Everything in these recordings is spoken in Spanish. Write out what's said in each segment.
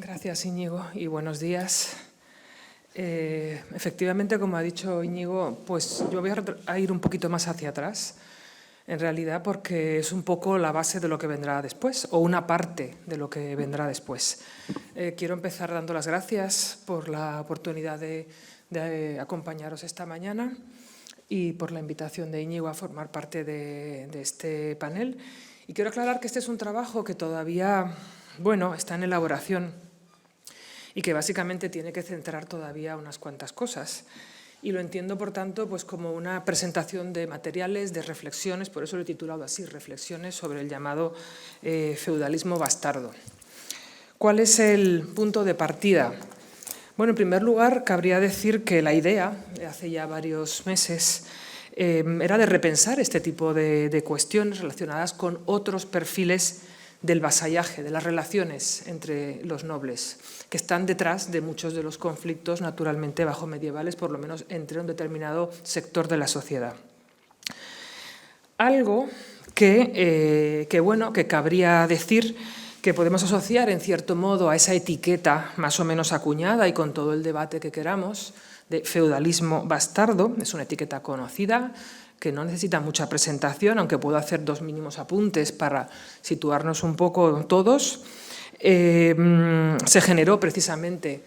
Gracias, Íñigo, y buenos días. Efectivamente, como ha dicho Íñigo, pues yo voy a ir un poquito más hacia atrás, en realidad porque es un poco la base de lo que vendrá después, o una parte de lo que vendrá después. Quiero empezar dando las gracias por la oportunidad de acompañaros esta mañana y por la invitación de Íñigo a formar parte de este panel. Y quiero aclarar que este es un trabajo que todavía, está en elaboración y que básicamente tiene que centrar todavía unas cuantas cosas. Y lo entiendo, por tanto, pues como una presentación de materiales, de reflexiones, por eso lo he titulado así, reflexiones sobre el llamado feudalismo bastardo. ¿Cuál es el punto de partida? Bueno, en primer lugar, cabría decir que la idea, de hace ya varios meses, era de repensar este tipo de cuestiones relacionadas con otros perfiles del vasallaje, de las relaciones entre los nobles, que están detrás de muchos de los conflictos naturalmente bajomedievales, por lo menos entre un determinado sector de la sociedad. Algo que cabría decir que podemos asociar en cierto modo a esa etiqueta más o menos acuñada y con todo el debate que queramos de feudalismo bastardo. Es una etiqueta conocida que no necesita mucha presentación, aunque puedo hacer dos mínimos apuntes para situarnos un poco todos. Se generó precisamente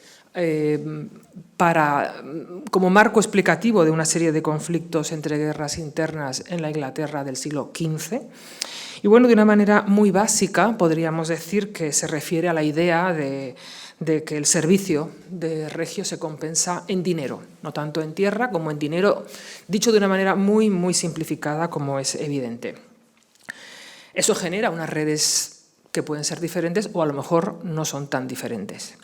como marco explicativo de una serie de conflictos entre guerras internas en la Inglaterra del siglo XV. Y bueno, de una manera muy básica podríamos decir que se refiere a la idea de que el servicio de regio se compensa en dinero, no tanto en tierra como en dinero, dicho de una manera muy, muy simplificada, como es evidente. Eso genera unas redes que pueden ser diferentes o a lo mejor no son tan diferentes.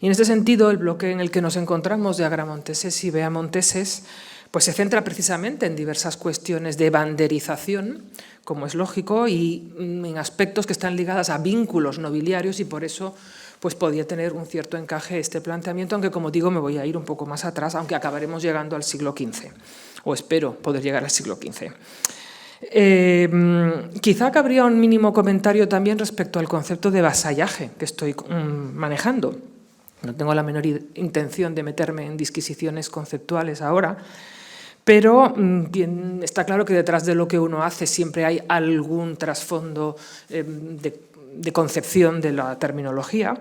Y en este sentido, el bloque en el que nos encontramos de Agramonteses y Beamonteses pues se centra precisamente en diversas cuestiones de banderización, como es lógico, y en aspectos que están ligados a vínculos nobiliarios, y por eso pues podía tener un cierto encaje este planteamiento, aunque, como digo, me voy a ir un poco más atrás, aunque acabaremos llegando al siglo XV, o espero poder llegar al siglo XV. Quizá cabría un mínimo comentario también respecto al concepto de vasallaje que estoy manejando. No tengo la menor intención de meterme en disquisiciones conceptuales ahora, pero está claro que detrás de lo que uno hace siempre hay algún trasfondo de concepción de la terminología.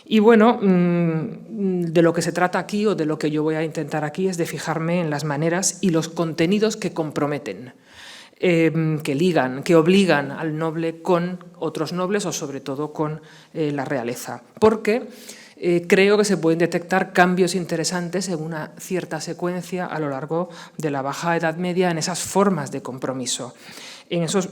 Y bueno, de lo que se trata aquí, o de lo que yo voy a intentar aquí, es de fijarme en las maneras y los contenidos que comprometen, que ligan, que obligan al noble con otros nobles o sobre todo con la realeza. Porque creo que se pueden detectar cambios interesantes en una cierta secuencia a lo largo de la Baja Edad Media en esas formas de compromiso, en esos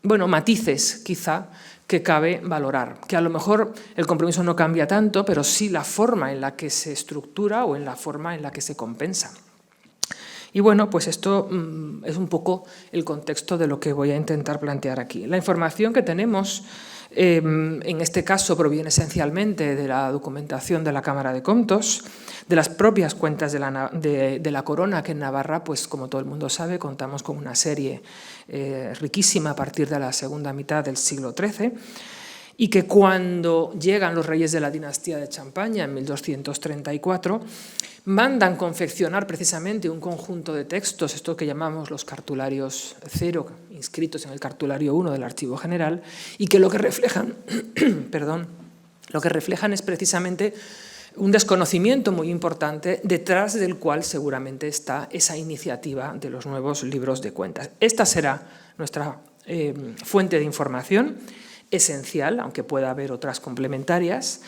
matices quizá que cabe valorar, que a lo mejor el compromiso no cambia tanto, pero sí la forma en la que se estructura o en la forma en la que se compensa. Y bueno, pues esto es un poco el contexto de lo que voy a intentar plantear aquí. La información que tenemos en este caso proviene esencialmente de la documentación de la Cámara de Comptos, de las propias cuentas de la corona, que en Navarra, pues como todo el mundo sabe, contamos con una serie riquísima a partir de la segunda mitad del siglo XIII, y que cuando llegan los reyes de la dinastía de Champaña en 1234, mandan confeccionar precisamente un conjunto de textos, esto que llamamos los cartularios cero, inscritos en el cartulario 1 del Archivo General, y que lo que reflejan, lo que reflejan es precisamente un desconocimiento muy importante, detrás del cual seguramente está esa iniciativa de los nuevos libros de cuentas. Esta será nuestra fuente de información esencial, aunque pueda haber otras complementarias.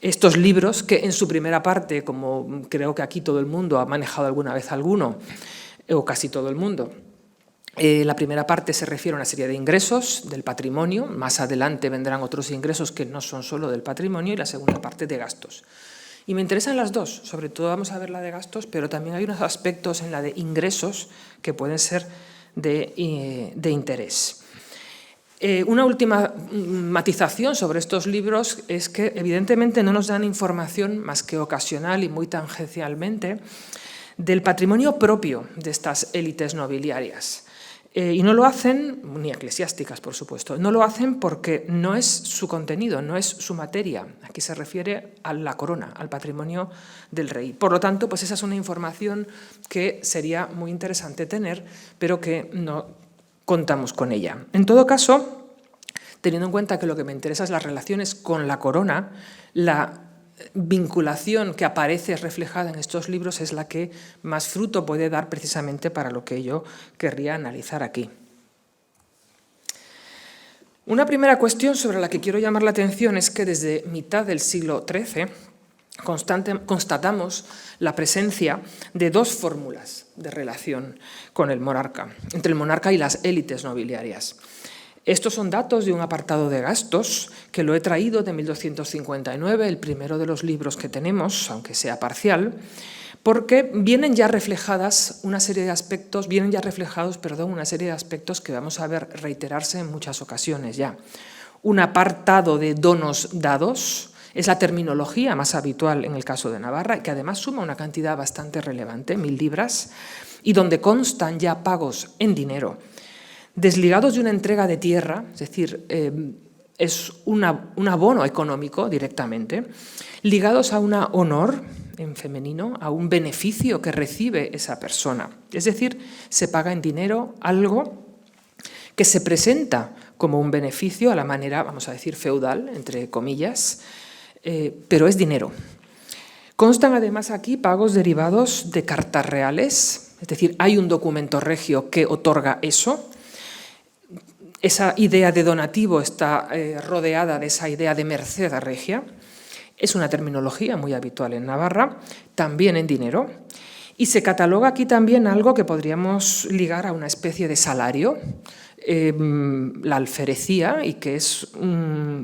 Estos libros, que en su primera parte, como creo que aquí todo el mundo ha manejado alguna vez alguno, o casi todo el mundo, la primera parte se refiere a una serie de ingresos del patrimonio, más adelante vendrán otros ingresos que no son solo del patrimonio, y la segunda parte de gastos. Y me interesan las dos, sobre todo vamos a ver la de gastos, pero también hay unos aspectos en la de ingresos que pueden ser de interés. Una última matización sobre estos libros es que evidentemente no nos dan información más que ocasional y muy tangencialmente del patrimonio propio de estas élites nobiliarias. Y no lo hacen, ni eclesiásticas, por supuesto, no lo hacen porque no es su contenido, no es su materia. Aquí se refiere a la corona, al patrimonio del rey. Por lo tanto, pues esa es una información que sería muy interesante tener, pero que no contamos con ella. En todo caso, teniendo en cuenta que lo que me interesa es las relaciones con la corona, la vinculación que aparece reflejada en estos libros es la que más fruto puede dar precisamente para lo que yo querría analizar aquí. Una primera cuestión sobre la que quiero llamar la atención es que desde mitad del siglo XIII constatamos la presencia de dos fórmulas de relación con el monarca, entre el monarca y las élites nobiliarias. Estos son datos de un apartado de gastos que lo he traído de 1259, el primero de los libros que tenemos, aunque sea parcial, porque vienen ya reflejados una serie de aspectos que vamos a ver reiterarse en muchas ocasiones ya. Un apartado de donos dados es la terminología más habitual en el caso de Navarra, que además suma una cantidad bastante relevante, 1000 libras, y donde constan ya pagos en dinero, desligados de una entrega de tierra, es decir, es un abono económico directamente, ligados a una honor, en femenino, a un beneficio que recibe esa persona. Es decir, se paga en dinero algo que se presenta como un beneficio a la manera, vamos a decir, feudal, entre comillas, pero es dinero. Constan además aquí pagos derivados de cartas reales, es decir, hay un documento regio que otorga eso. Esa idea de donativo está rodeada de esa idea de merced regia. Es una terminología muy habitual en Navarra, también en dinero. Y se cataloga aquí también algo que podríamos ligar a una especie de salario, la alferecía, y que es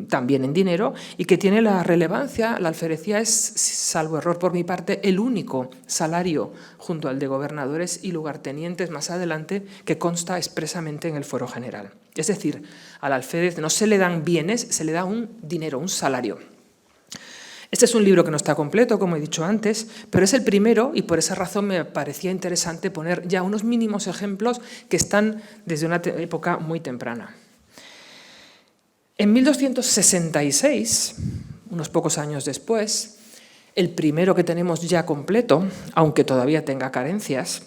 también en dinero, y que tiene la relevancia. La alferecía es, salvo error por mi parte, el único salario junto al de gobernadores y lugartenientes más adelante que consta expresamente en el fuero general. Es decir, al alférez no se le dan bienes, se le da un dinero, un salario. Este es un libro que no está completo, como he dicho antes, pero es el primero y por esa razón me parecía interesante poner ya unos mínimos ejemplos que están desde una época muy temprana. En 1266, unos pocos años después, el primero que tenemos ya completo, aunque todavía tenga carencias,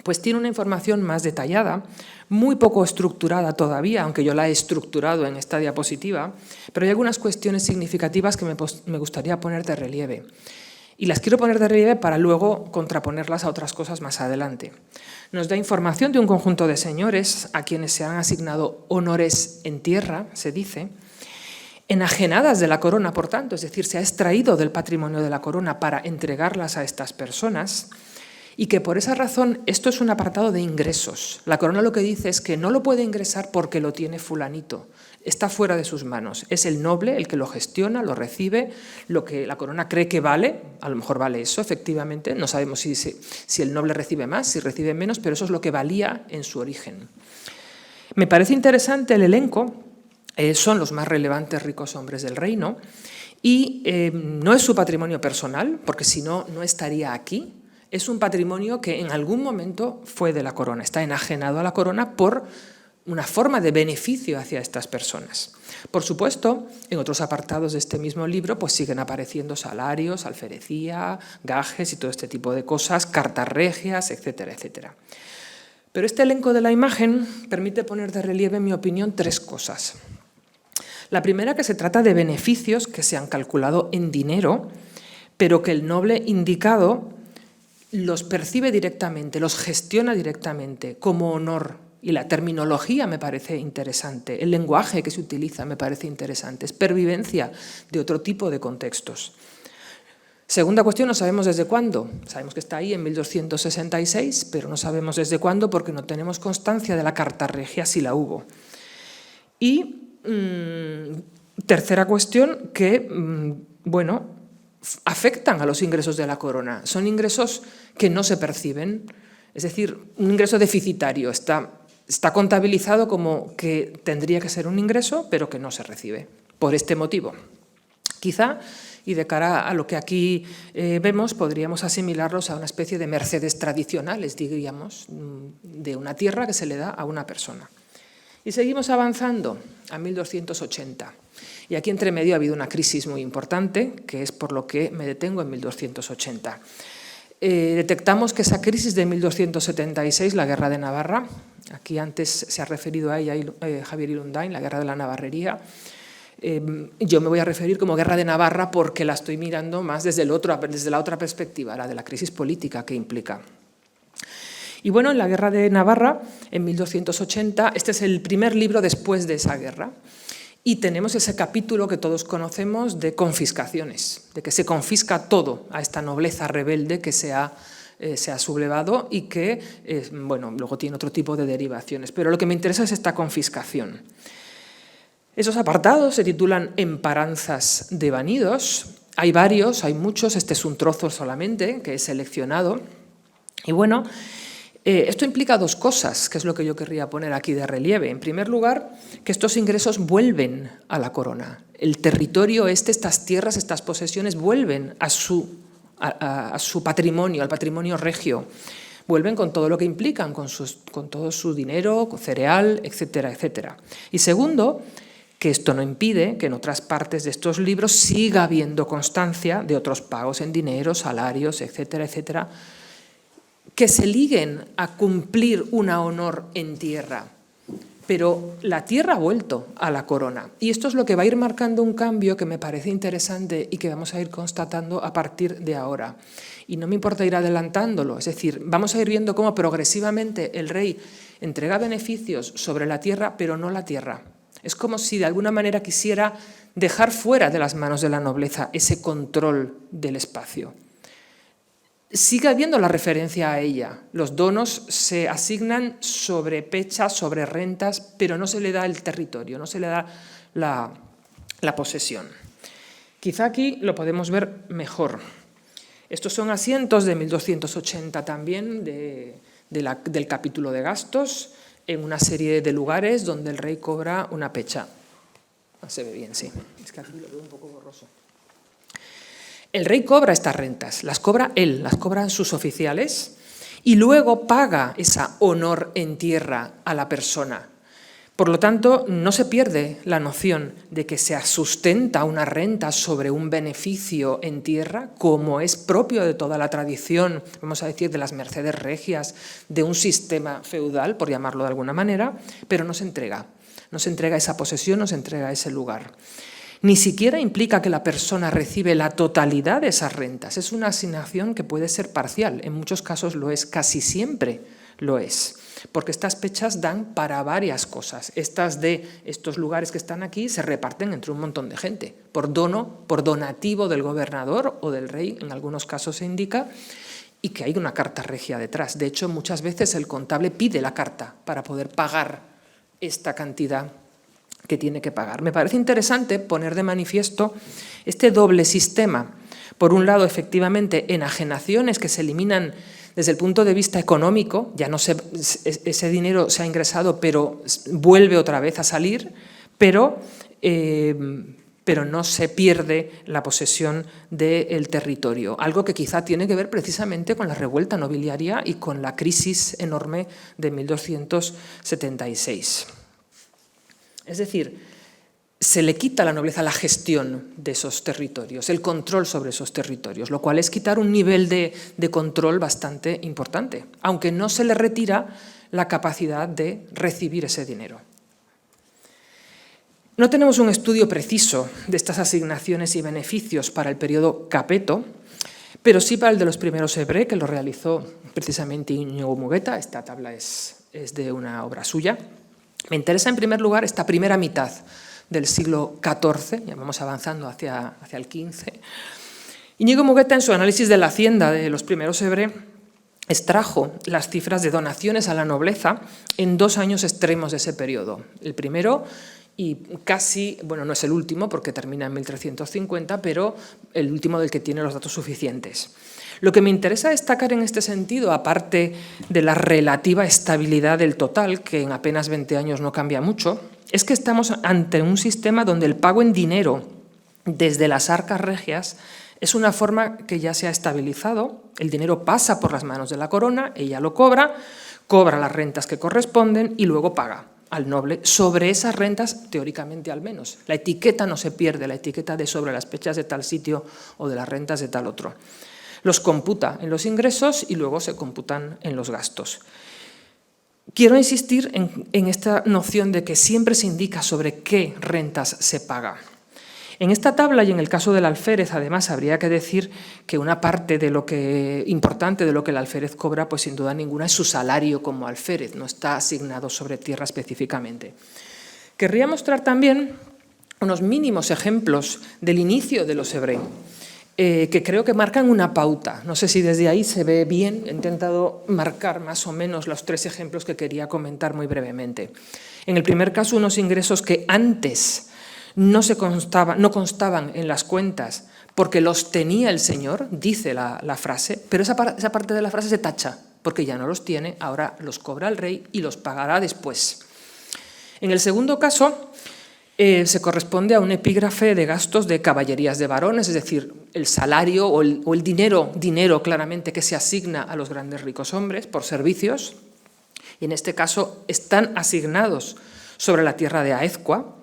pues tiene una información más detallada, muy poco estructurada todavía, aunque yo la he estructurado en esta diapositiva, pero hay algunas cuestiones significativas que me gustaría poner de relieve. Y las quiero poner de relieve para luego contraponerlas a otras cosas más adelante. Nos da información de un conjunto de señores a quienes se han asignado honores en tierra, se dice, enajenadas de la corona, por tanto, es decir, se ha extraído del patrimonio de la corona para entregarlas a estas personas, y que por esa razón esto es un apartado de ingresos. La corona lo que dice es que no lo puede ingresar porque lo tiene fulanito, está fuera de sus manos. Es el noble el que lo gestiona, lo recibe, lo que la corona cree que vale, a lo mejor vale eso, efectivamente, no sabemos si el noble recibe más, si recibe menos, pero eso es lo que valía en su origen. Me parece interesante el elenco, son los más relevantes ricos hombres del reino, y no es su patrimonio personal, porque si no, no estaría aquí. Es un patrimonio que en algún momento fue de la corona, está enajenado a la corona por una forma de beneficio hacia estas personas. Por supuesto, en otros apartados de este mismo libro pues siguen apareciendo salarios, alferecía, gajes y todo este tipo de cosas, cartas regias, etcétera, etcétera. Pero este elenco de la imagen permite poner de relieve, en mi opinión, tres cosas. La primera, que se trata de beneficios que se han calculado en dinero, pero que el noble indicado los percibe directamente, los gestiona directamente como honor. Y la terminología me parece interesante, el lenguaje que se utiliza me parece interesante, es pervivencia de otro tipo de contextos. Segunda cuestión, no sabemos desde cuándo. Sabemos que está ahí en 1266, pero no sabemos desde cuándo porque no tenemos constancia de la carta regia si la hubo. Y tercera cuestión, que, bueno, afectan a los ingresos de la corona. Son ingresos que no se perciben, es decir, un ingreso deficitario. Está contabilizado como que tendría que ser un ingreso, pero que no se recibe, por este motivo. Quizá, y de cara a lo que aquí vemos, podríamos asimilarlos a una especie de mercedes tradicionales, diríamos, de una tierra que se le da a una persona. Y seguimos avanzando a 1280. Y aquí entre medio ha habido una crisis muy importante, que es por lo que me detengo en 1280. Detectamos que esa crisis de 1276, la Guerra de Navarra, aquí antes se ha referido a ella Javier Irundain, la Guerra de la Navarrería, yo me voy a referir como Guerra de Navarra porque la estoy mirando más desde la otra perspectiva, la de la crisis política que implica. Y bueno, en la Guerra de Navarra, en 1280, este es el primer libro después de esa guerra, y tenemos ese capítulo que todos conocemos de confiscaciones, de que se confisca todo a esta nobleza rebelde que se ha sublevado y que, bueno, luego tiene otro tipo de derivaciones. Pero lo que me interesa es esta confiscación. Esos apartados se titulan Emparanzas de Vanidos. Hay varios, hay muchos, este es un trozo solamente que he seleccionado. Y bueno, esto implica dos cosas, que es lo que yo querría poner aquí de relieve. En primer lugar, que estos ingresos vuelven a la corona. El territorio estas tierras, estas posesiones vuelven a su patrimonio, al patrimonio regio. Vuelven con todo lo que implican, con todo su dinero, con cereal, etcétera, etcétera. Y segundo, que esto no impide que en otras partes de estos libros siga habiendo constancia de otros pagos en dinero, salarios, etcétera, etcétera, que se liguen a cumplir una honor en tierra. Pero la tierra ha vuelto a la corona. Y esto es lo que va a ir marcando un cambio que me parece interesante y que vamos a ir constatando a partir de ahora. Y no me importa ir adelantándolo, es decir, vamos a ir viendo cómo progresivamente el rey entrega beneficios sobre la tierra, pero no la tierra. Es como si de alguna manera quisiera dejar fuera de las manos de la nobleza ese control del espacio. Sigue habiendo la referencia a ella. Los donos se asignan sobre pechas, sobre rentas, pero no se le da el territorio, no se le da la posesión. Quizá aquí lo podemos ver mejor. Estos son asientos de 1280 también, del capítulo de gastos, en una serie de lugares donde el rey cobra una pecha. No se ve bien, sí. Es que aquí lo veo un poco borroso. El rey cobra estas rentas, las cobra él, las cobran sus oficiales y luego paga esa honor en tierra a la persona. Por lo tanto, no se pierde la noción de que se sustenta una renta sobre un beneficio en tierra, como es propio de toda la tradición, vamos a decir, de las mercedes regias, de un sistema feudal, por llamarlo de alguna manera, pero no se entrega esa posesión, no se entrega ese lugar. Ni siquiera implica que la persona recibe la totalidad de esas rentas. Es una asignación que puede ser parcial. En muchos casos lo es, casi siempre lo es. Porque estas pechas dan para varias cosas. Estas de estos lugares que están aquí se reparten entre un montón de gente. Por donativo del gobernador o del rey, en algunos casos se indica, y que hay una carta regia detrás. De hecho, muchas veces el contable pide la carta para poder pagar esta cantidad que tiene que pagar. Me parece interesante poner de manifiesto este doble sistema. Por un lado, efectivamente, enajenaciones que se eliminan desde el punto de vista económico, ya no ese dinero se ha ingresado, pero vuelve otra vez a salir, pero no se pierde la posesión del territorio. Algo que quizá tiene que ver precisamente con la revuelta nobiliaria y con la crisis enorme de 1276. Es decir, se le quita a la nobleza la gestión de esos territorios, el control sobre esos territorios, lo cual es quitar un nivel de control bastante importante, aunque no se le retira la capacidad de recibir ese dinero. No tenemos un estudio preciso de estas asignaciones y beneficios para el periodo Capeto, pero sí para el de los primeros Ebré, que lo realizó precisamente Íñigo Mugueta. Esta tabla es de una obra suya. Me interesa en primer lugar esta primera mitad del siglo XIV, ya vamos avanzando hacia el XV. Íñigo Mugueta, en su análisis de la hacienda de los primeros Ebré, extrajo las cifras de donaciones a la nobleza en 2 años extremos de ese periodo. El primero, y casi, bueno, no es el último porque termina en 1350, pero el último del que tiene los datos suficientes. Lo que me interesa destacar en este sentido, aparte de la relativa estabilidad del total, que en apenas 20 años no cambia mucho, es que estamos ante un sistema donde el pago en dinero desde las arcas regias es una forma que ya se ha estabilizado, el dinero pasa por las manos de la corona, ella lo cobra las rentas que corresponden y luego paga al noble sobre esas rentas, teóricamente al menos. La etiqueta no se pierde, la etiqueta de sobre las fechas de tal sitio o de las rentas de tal otro. Los computa en los ingresos y luego se computan en los gastos. Quiero insistir en esta noción de que siempre se indica sobre qué rentas se paga. En esta tabla y en el caso del alférez, además, habría que decir que una parte de lo que importante de lo que el alférez cobra, pues sin duda ninguna, es su salario como alférez, no está asignado sobre tierra específicamente. Querría mostrar también unos mínimos ejemplos del inicio de los hebreos, que creo que marcan una pauta. No sé si desde ahí se ve bien, he intentado marcar más o menos los 3 ejemplos que quería comentar muy brevemente. En el primer caso, unos ingresos que antes no constaban en las cuentas porque los tenía el Señor, dice la frase, pero esa parte de la frase se tacha, porque ya no los tiene, ahora los cobra el rey y los pagará después. En el segundo caso, se corresponde a un epígrafe de gastos de caballerías de varones, es decir, el salario o el dinero claramente que se asigna a los grandes ricos hombres por servicios, y en este caso están asignados sobre la tierra de Aezcua,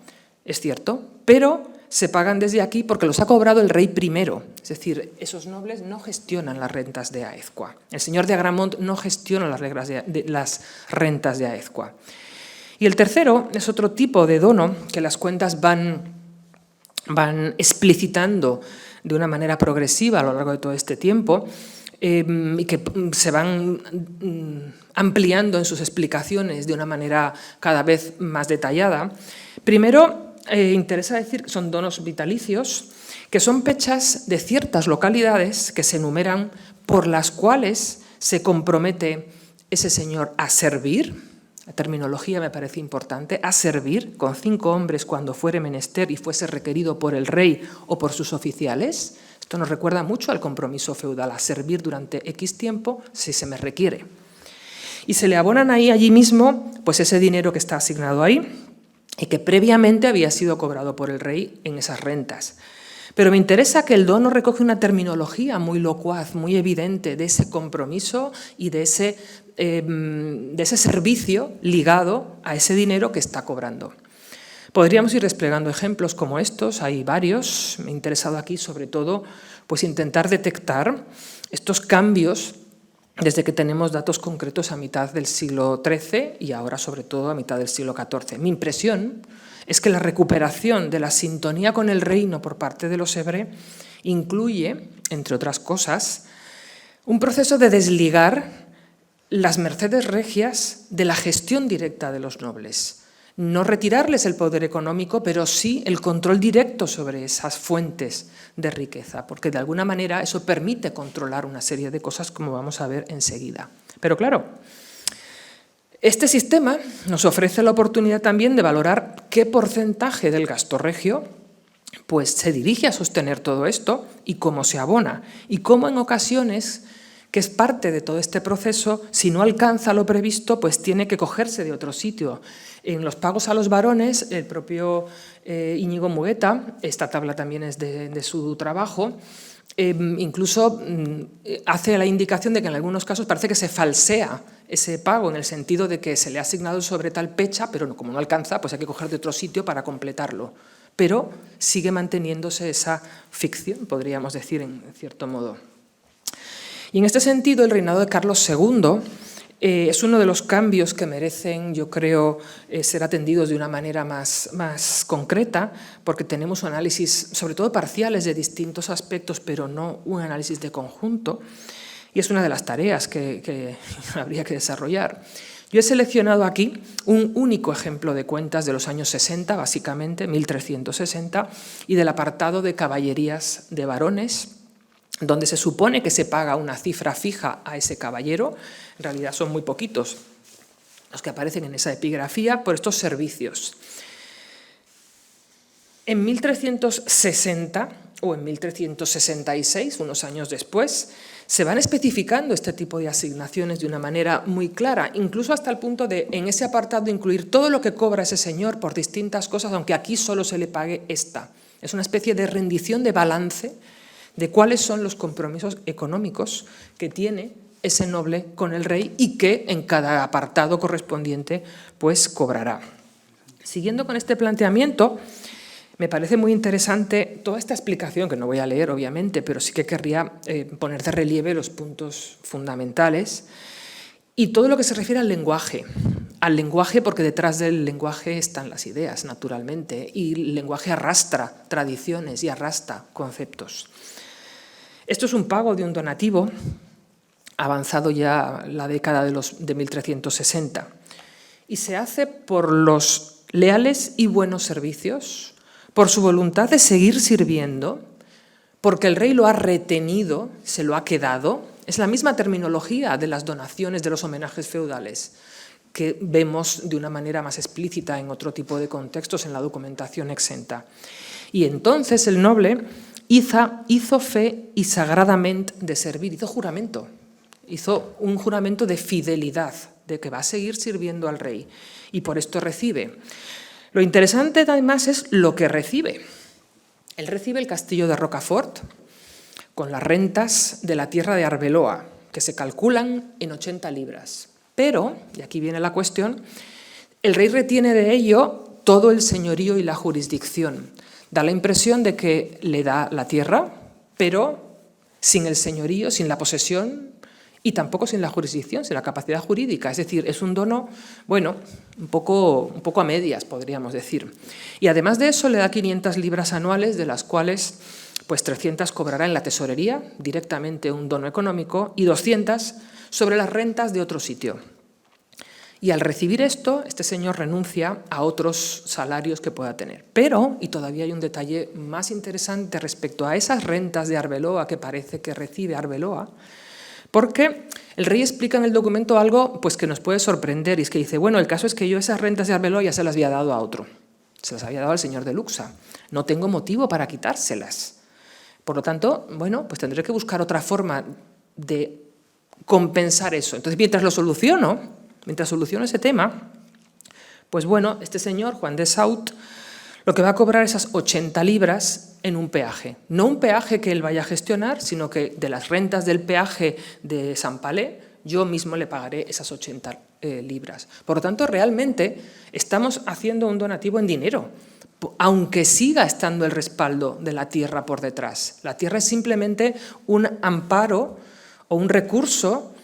es cierto, pero se pagan desde aquí porque los ha cobrado el rey primero. Es decir, esos nobles no gestionan las rentas de Aezcua. El señor de Agramont no gestiona las rentas de Aezcua. Y el tercero es otro tipo de dono que las cuentas van explicitando de una manera progresiva a lo largo de todo este tiempo, y que se van ampliando en sus explicaciones de una manera cada vez más detallada. Primero, interesa decir que son donos vitalicios, que son fechas de ciertas localidades que se enumeran por las cuales se compromete ese señor a servir. La terminología me parece importante, a servir con 5 hombres cuando fuere menester y fuese requerido por el rey o por sus oficiales. Esto nos recuerda mucho al compromiso feudal, a servir durante X tiempo si se me requiere. Y se le abonan allí mismo pues ese dinero que está asignado ahí y que previamente había sido cobrado por el rey en esas rentas. Pero me interesa que el dono recoge una terminología muy locuaz, muy evidente de ese compromiso y de ese servicio ligado a ese dinero que está cobrando. Podríamos ir desplegando ejemplos como estos, hay varios. Me ha interesado aquí sobre todo pues intentar detectar estos cambios desde que tenemos datos concretos a mitad del siglo XIII y ahora sobre todo a mitad del siglo XIV. Mi impresión es que la recuperación de la sintonía con el reino por parte de los hebreos incluye, entre otras cosas, un proceso de desligar las mercedes regias de la gestión directa de los nobles. No retirarles el poder económico, pero sí el control directo sobre esas fuentes de riqueza, porque de alguna manera eso permite controlar una serie de cosas, como vamos a ver enseguida. Pero claro, este sistema nos ofrece la oportunidad también de valorar qué porcentaje del gasto regio pues, se dirige a sostener todo esto y cómo se abona, y cómo en ocasiones, que es parte de todo este proceso, si no alcanza lo previsto, pues tiene que cogerse de otro sitio. En los pagos a los varones, el propio Íñigo Mugueta, esta tabla también es de su trabajo, incluso hace la indicación de que en algunos casos parece que se falsea ese pago en el sentido de que se le ha asignado sobre tal fecha, pero como no alcanza, pues hay que coger de otro sitio para completarlo. Pero sigue manteniéndose esa ficción, podríamos decir, en cierto modo. Y en este sentido, el reinado de Carlos II es uno de los cambios que merecen, yo creo, ser atendidos de una manera más concreta, porque tenemos un análisis, sobre todo parciales, de distintos aspectos, pero no un análisis de conjunto, y es una de las tareas que habría que desarrollar. Yo he seleccionado aquí un único ejemplo de cuentas de los años 60, básicamente, 1360, y del apartado de caballerías de varones, donde se supone que se paga una cifra fija a ese caballero. En realidad son muy poquitos los que aparecen en esa epigrafía por estos servicios. En 1360 o en 1366, unos años después, se van especificando este tipo de asignaciones de una manera muy clara, incluso hasta el punto de, en ese apartado, incluir todo lo que cobra ese señor por distintas cosas, aunque aquí solo se le pague esta. Es una especie de rendición de balance de cuáles son los compromisos económicos que tiene ese noble con el rey y que en cada apartado correspondiente pues cobrará. Siguiendo con este planteamiento, me parece muy interesante toda esta explicación, que no voy a leer obviamente, pero sí que querría poner de relieve los puntos fundamentales y todo lo que se refiere al lenguaje. Al lenguaje, porque detrás del lenguaje están las ideas, naturalmente, y el lenguaje arrastra tradiciones y arrastra conceptos. Esto es un pago de un donativo avanzado ya la década de 1360 y se hace por los leales y buenos servicios, por su voluntad de seguir sirviendo, porque el rey lo ha retenido, se lo ha quedado. Es la misma terminología de las donaciones, de los homenajes feudales, que vemos de una manera más explícita en otro tipo de contextos en la documentación exenta. Y entonces el noble hizo fe y sagradamente de servir, hizo juramento, hizo un juramento de fidelidad, de que va a seguir sirviendo al rey, y por esto recibe. Lo interesante además es lo que recibe. Él recibe el castillo de Rocafort con las rentas de la tierra de Arbeloa, que se calculan en 80 libras. Pero, y aquí viene la cuestión, el rey retiene de ello todo el señorío y la jurisdicción. Da la impresión de que le da la tierra, pero sin el señorío, sin la posesión y tampoco sin la jurisdicción, sin la capacidad jurídica. Es decir, es un dono, bueno, un poco a medias, podríamos decir. Y además de eso le da 500 libras anuales, de las cuales pues 300 cobrará en la tesorería, directamente un dono económico, y 200 sobre las rentas de otro sitio. Y al recibir esto, este señor renuncia a otros salarios que pueda tener. Pero, y todavía hay un detalle más interesante respecto a esas rentas de Arbeloa que parece que recibe Arbeloa, porque el rey explica en el documento algo pues, que nos puede sorprender, y es que dice, bueno, el caso es que yo esas rentas de Arbeloa ya se las había dado a otro, se las había dado al señor de Luxa, no tengo motivo para quitárselas. Por lo tanto, bueno, pues tendré que buscar otra forma de compensar eso. Entonces, mientras soluciono ese tema, pues bueno, este señor, Juan de Saut, lo que va a cobrar esas 80 libras en un peaje. No un peaje que él vaya a gestionar, sino que de las rentas del peaje de San Palé, yo mismo le pagaré esas 80 libras. Por lo tanto, realmente estamos haciendo un donativo en dinero, aunque siga estando el respaldo de la tierra por detrás. La tierra es simplemente un amparo o un recurso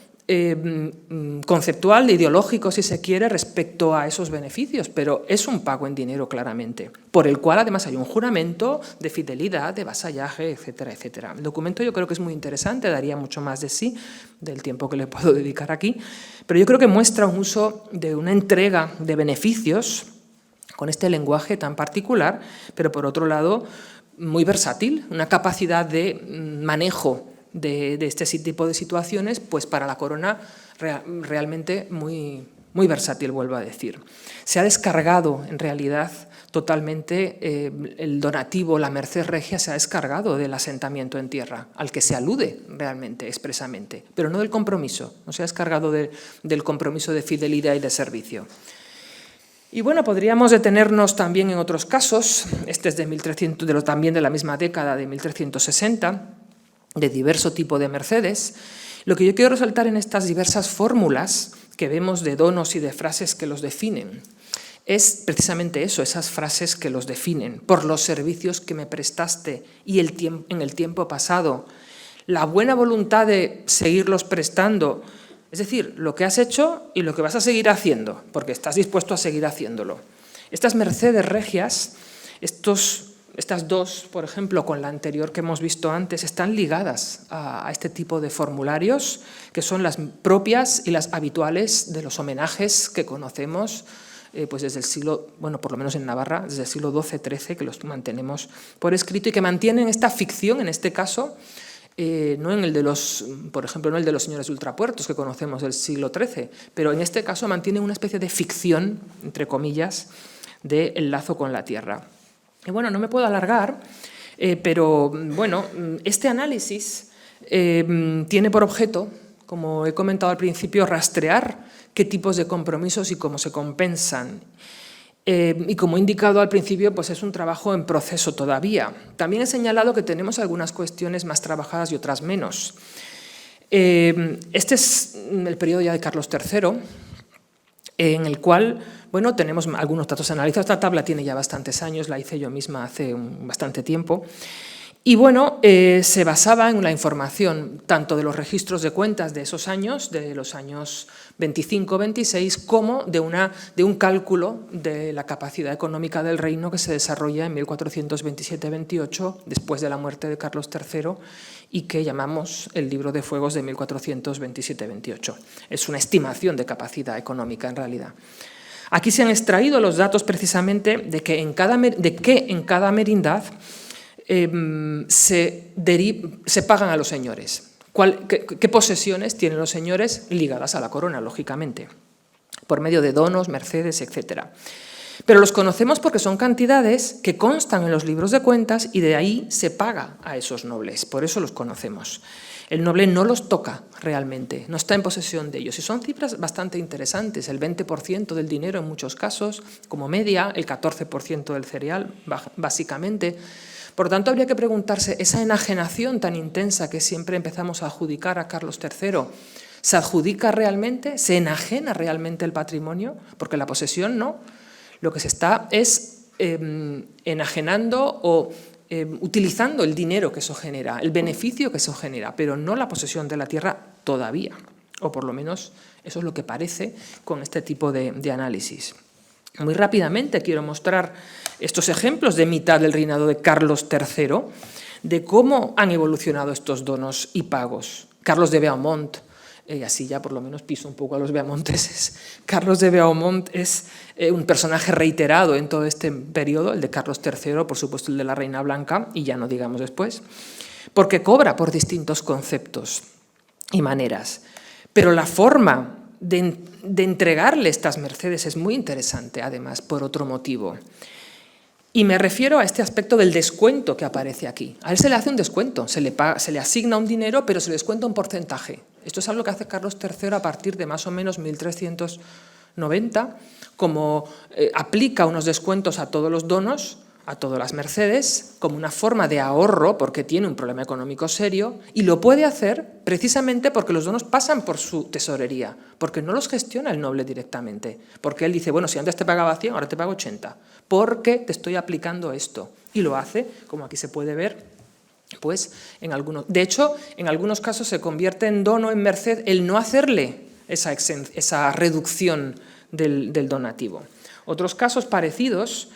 conceptual, ideológico, si se quiere, respecto a esos beneficios, pero es un pago en dinero claramente, por el cual además hay un juramento de fidelidad, de vasallaje, etcétera, etcétera. El documento yo creo que es muy interesante, daría mucho más de sí, del tiempo que le puedo dedicar aquí, pero yo creo que muestra un uso de una entrega de beneficios con este lenguaje tan particular, pero por otro lado muy versátil, una capacidad de manejo de este tipo de situaciones, pues para la corona realmente muy versátil, vuelvo a decir. Se ha descargado en realidad totalmente el donativo, la merced regia se ha descargado del asentamiento en tierra, al que se alude realmente, expresamente, pero no del compromiso, no se ha descargado del compromiso de fidelidad y de servicio. Y bueno, podríamos detenernos también en otros casos, este es de 1300, también de la misma década, de 1360, de diverso tipo de mercedes. Lo que yo quiero resaltar en estas diversas fórmulas que vemos de donos y de frases que los definen es precisamente eso, esas frases que los definen, por los servicios que me prestaste y en el tiempo pasado, la buena voluntad de seguirlos prestando, es decir, lo que has hecho y lo que vas a seguir haciendo, porque estás dispuesto a seguir haciéndolo. Estas mercedes regias, estas dos, por ejemplo, con la anterior que hemos visto antes, están ligadas a este tipo de formularios, que son las propias y las habituales de los homenajes que conocemos pues desde el siglo, bueno, por lo menos en Navarra, desde el siglo XII-XIII, que los mantenemos por escrito y que mantienen esta ficción, en este caso, no en el de los, por ejemplo, no el de los señores de ultrapuertos que conocemos del siglo XIII, pero en este caso mantienen una especie de ficción, entre comillas, del lazo con la tierra. Y bueno, no me puedo alargar, pero bueno, este análisis tiene por objeto, como he comentado al principio, rastrear qué tipos de compromisos y cómo se compensan. Y como he indicado al principio, pues es un trabajo en proceso todavía. También he señalado que tenemos algunas cuestiones más trabajadas y otras menos. Este es el periodo ya de Carlos III, en el cual, bueno, tenemos algunos datos analizados. Esta tabla tiene ya bastantes años, la hice yo misma hace bastante tiempo. Y bueno, se basaba en la información tanto de los registros de cuentas de esos años, de los años 25-26, como de un cálculo de la capacidad económica del reino que se desarrolla en 1427-28, después de la muerte de Carlos III, y que llamamos el Libro de Fuegos de 1427-28. Es una estimación de capacidad económica en realidad. Aquí se han extraído los datos precisamente de que en cada merindad se pagan a los señores. ¿Qué posesiones tienen los señores ligadas a la corona, lógicamente? Por medio de donos, mercedes, etc. Pero los conocemos porque son cantidades que constan en los libros de cuentas y de ahí se paga a esos nobles, por eso los conocemos. El noble no los toca realmente, no está en posesión de ellos. Y son cifras bastante interesantes, el 20% del dinero en muchos casos, como media, el 14% del cereal, básicamente. Por tanto, habría que preguntarse, esa enajenación tan intensa que siempre empezamos a adjudicar a Carlos III, ¿se adjudica realmente? ¿Se enajena realmente el patrimonio? Porque la posesión no. Lo que se está es enajenando o utilizando el dinero que eso genera, el beneficio que eso genera, pero no la posesión de la tierra todavía. O por lo menos eso es lo que parece con este tipo de análisis. Muy rápidamente quiero mostrar estos ejemplos de mitad del reinado de Carlos III, de cómo han evolucionado estos donos y pagos. Carlos de Beaumont, así ya por lo menos piso un poco a los beaumonteses. Carlos de Beaumont es un personaje reiterado en todo este periodo, el de Carlos III, por supuesto el de la Reina Blanca, y ya no digamos después, porque cobra por distintos conceptos y maneras. Pero la forma de entregarle estas mercedes es muy interesante, además, por otro motivo. Y me refiero a este aspecto del descuento que aparece aquí. A él se le hace un descuento, se le asigna un dinero, pero se le descuenta un porcentaje. Esto es algo que hace Carlos III a partir de más o menos 1390, como aplica unos descuentos a todos los donos, a todas las mercedes, como una forma de ahorro, porque tiene un problema económico serio, y lo puede hacer precisamente porque los donos pasan por su tesorería, porque no los gestiona el noble directamente, porque él dice, bueno, si antes te pagaba 100, ahora te pago 80, porque te estoy aplicando esto, y lo hace, como aquí se puede ver, pues en algunos. De hecho, en algunos casos se convierte en dono, en merced, el no hacerle esa reducción del donativo. Otros casos parecidos,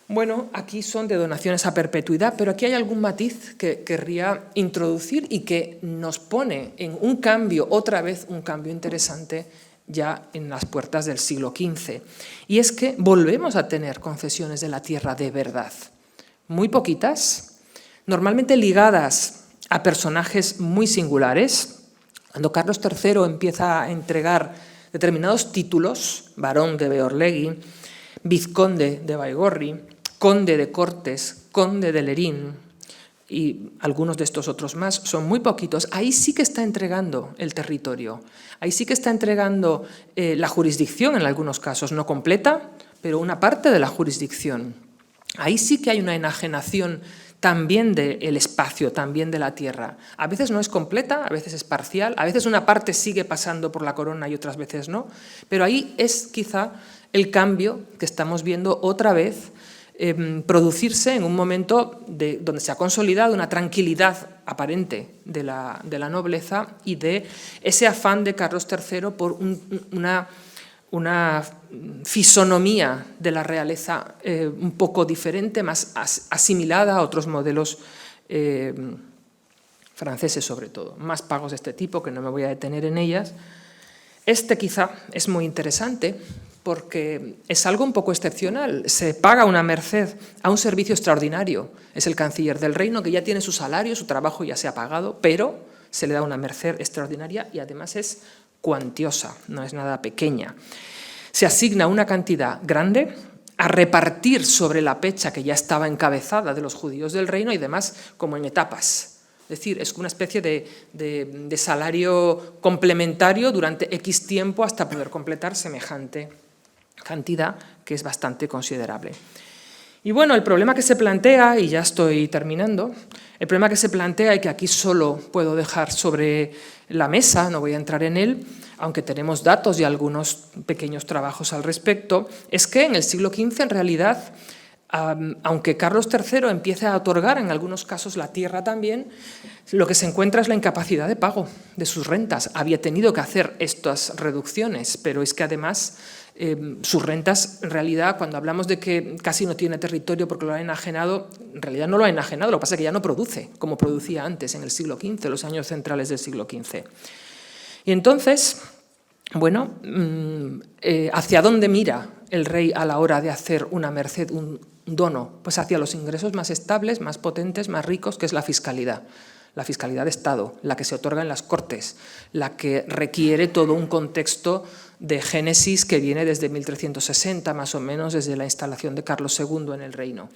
bueno, aquí son de donaciones a perpetuidad, pero aquí hay algún matiz que querría introducir y que nos pone en un cambio, otra vez un cambio interesante ya en las puertas del siglo XV. Y es que volvemos a tener concesiones de la tierra de verdad. Muy poquitas, normalmente ligadas a personajes muy singulares. Cuando Carlos III empieza a entregar determinados títulos, barón de Beorlegui, vizconde de Baigorri, conde de Cortes, conde de Lerín y algunos de estos otros más, son muy poquitos. Ahí sí que está entregando el territorio, ahí sí que está entregando la jurisdicción en algunos casos, no completa, pero una parte de la jurisdicción. Ahí sí que hay una enajenación también del espacio, también de la tierra. A veces no es completa, a veces es parcial, a veces una parte sigue pasando por la corona y otras veces no, pero ahí es quizá el cambio que estamos viendo otra vez producirse en un momento donde se ha consolidado una tranquilidad aparente de la nobleza y de ese afán de Carlos III por una fisonomía de la realeza un poco diferente, más asimilada a otros modelos franceses sobre todo. Más pagos de este tipo, que no me voy a detener en ellas. Este quizá es muy interesante porque es algo un poco excepcional. Se paga una merced a un servicio extraordinario. Es el canciller del reino que ya tiene su salario, su trabajo ya se ha pagado, pero se le da una merced extraordinaria y además es cuantiosa, no es nada pequeña. Se asigna una cantidad grande a repartir sobre la pecha que ya estaba encabezada de los judíos del reino y demás como en etapas. Es decir, es una especie de salario complementario durante X tiempo hasta poder completar semejante cantidad que es bastante considerable. Y bueno, el problema que se plantea, y ya estoy terminando, el problema que se plantea y que aquí solo puedo dejar sobre la mesa, no voy a entrar en él, aunque tenemos datos y algunos pequeños trabajos al respecto, es que en el siglo XV en realidad, aunque Carlos III empiece a otorgar en algunos casos la tierra también, lo que se encuentra es la incapacidad de pago de sus rentas. Había tenido que hacer estas reducciones, pero es que además sus rentas, en realidad, cuando hablamos de que casi no tiene territorio porque lo ha enajenado, en realidad no lo ha enajenado, lo que pasa es que ya no produce como producía antes, en el siglo XV, los años centrales del siglo XV. Y entonces, bueno, ¿hacia dónde mira el rey a la hora de hacer una merced, un dono? Pues hacia los ingresos más estables, más potentes, más ricos, que es la fiscalidad de Estado, la que se otorga en las Cortes, la que requiere todo un contexto de génesis que viene desde 1360, más o menos, desde la instalación de Carlos II en el reino.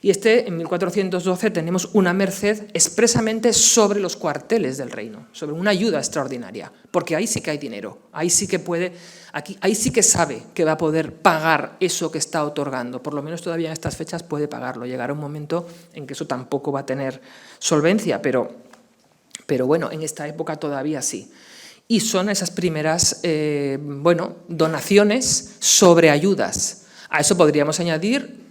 Y en 1412 tenemos una merced expresamente sobre los cuarteles del reino, sobre una ayuda extraordinaria, porque ahí sí que hay dinero, ahí sí que puede, ahí sí que sabe que va a poder pagar eso que está otorgando, por lo menos todavía en estas fechas puede pagarlo. Llegará un momento en que eso tampoco va a tener solvencia, pero bueno, en esta época todavía sí. Y son esas primeras, donaciones sobre ayudas. A eso podríamos añadir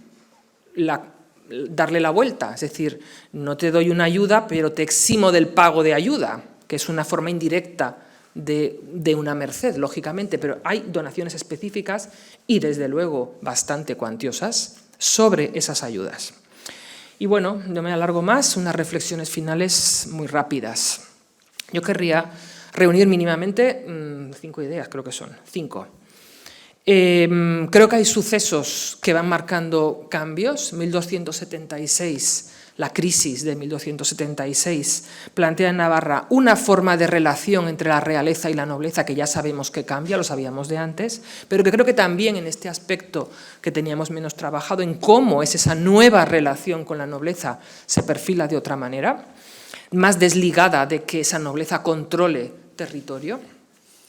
darle la vuelta, es decir, no te doy una ayuda, pero te eximo del pago de ayuda, que es una forma indirecta de una merced, lógicamente, pero hay donaciones específicas y, desde luego, bastante cuantiosas sobre esas ayudas. Y bueno, no me alargo más, unas reflexiones finales muy rápidas. Yo querría reunir mínimamente 5 ideas, creo que son 5. Creo que hay sucesos que van marcando cambios. 1276, la crisis de 1276, plantea en Navarra una forma de relación entre la realeza y la nobleza que ya sabemos que cambia, lo sabíamos de antes, pero que creo que también en este aspecto que teníamos menos trabajado, en cómo es esa nueva relación con la nobleza, se perfila de otra manera, más desligada de que esa nobleza controle territorio.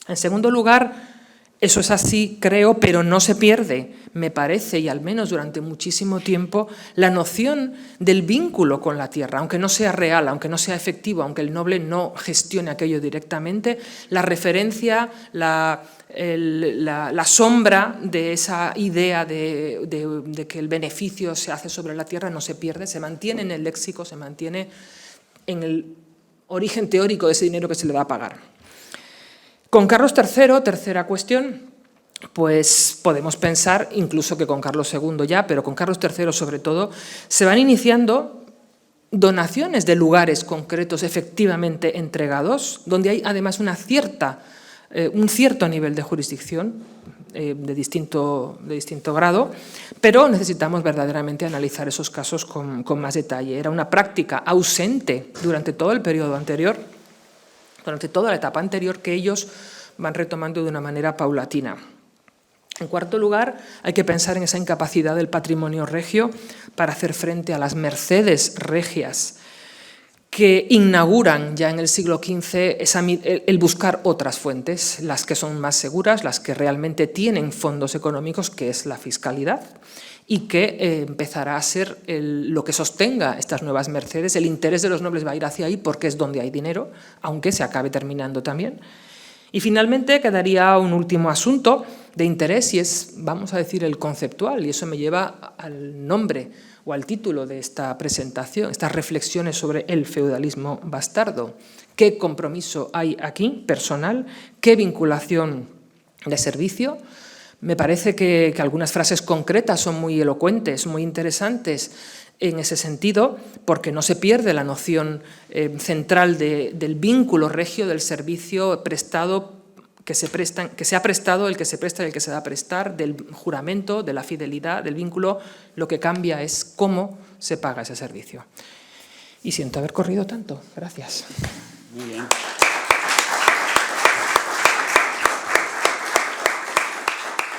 En segundo lugar, eso es así, creo, pero no se pierde, me parece, y al menos durante muchísimo tiempo, la noción del vínculo con la tierra, aunque no sea real, aunque no sea efectivo, aunque el noble no gestione aquello directamente, la referencia, la sombra de esa idea de que el beneficio se hace sobre la tierra no se pierde, se mantiene en el léxico, se mantiene en el origen teórico de ese dinero que se le va a pagar. Con Carlos III, tercera cuestión, pues podemos pensar, incluso que con Carlos II ya, pero con Carlos III sobre todo, se van iniciando donaciones de lugares concretos efectivamente entregados, donde hay además un cierto nivel de jurisdicción de distinto grado, pero necesitamos verdaderamente analizar esos casos con más detalle. Era una práctica ausente durante todo el periodo anterior, durante toda la etapa anterior, que ellos van retomando de una manera paulatina. En cuarto lugar, hay que pensar en esa incapacidad del patrimonio regio para hacer frente a las mercedes regias que inauguran ya en el siglo XV el buscar otras fuentes, las que son más seguras, las que realmente tienen fondos económicos, que es la fiscalidad, y que empezará a ser lo que sostenga estas nuevas mercedes. El interés de los nobles va a ir hacia ahí porque es donde hay dinero, aunque se acabe terminando también. Y finalmente quedaría un último asunto de interés y es, vamos a decir, el conceptual, y eso me lleva al nombre o al título de esta presentación, estas reflexiones sobre el feudalismo bastardo. ¿Qué compromiso hay aquí, personal? ¿Qué vinculación de servicio? Me parece que algunas frases concretas son muy elocuentes, muy interesantes en ese sentido, porque no se pierde la noción central del vínculo regio, del servicio prestado, que se ha prestado, el que se presta y el que se da a prestar, del juramento, de la fidelidad, del vínculo. Lo que cambia es cómo se paga ese servicio. Y siento haber corrido tanto. Gracias. Muy bien.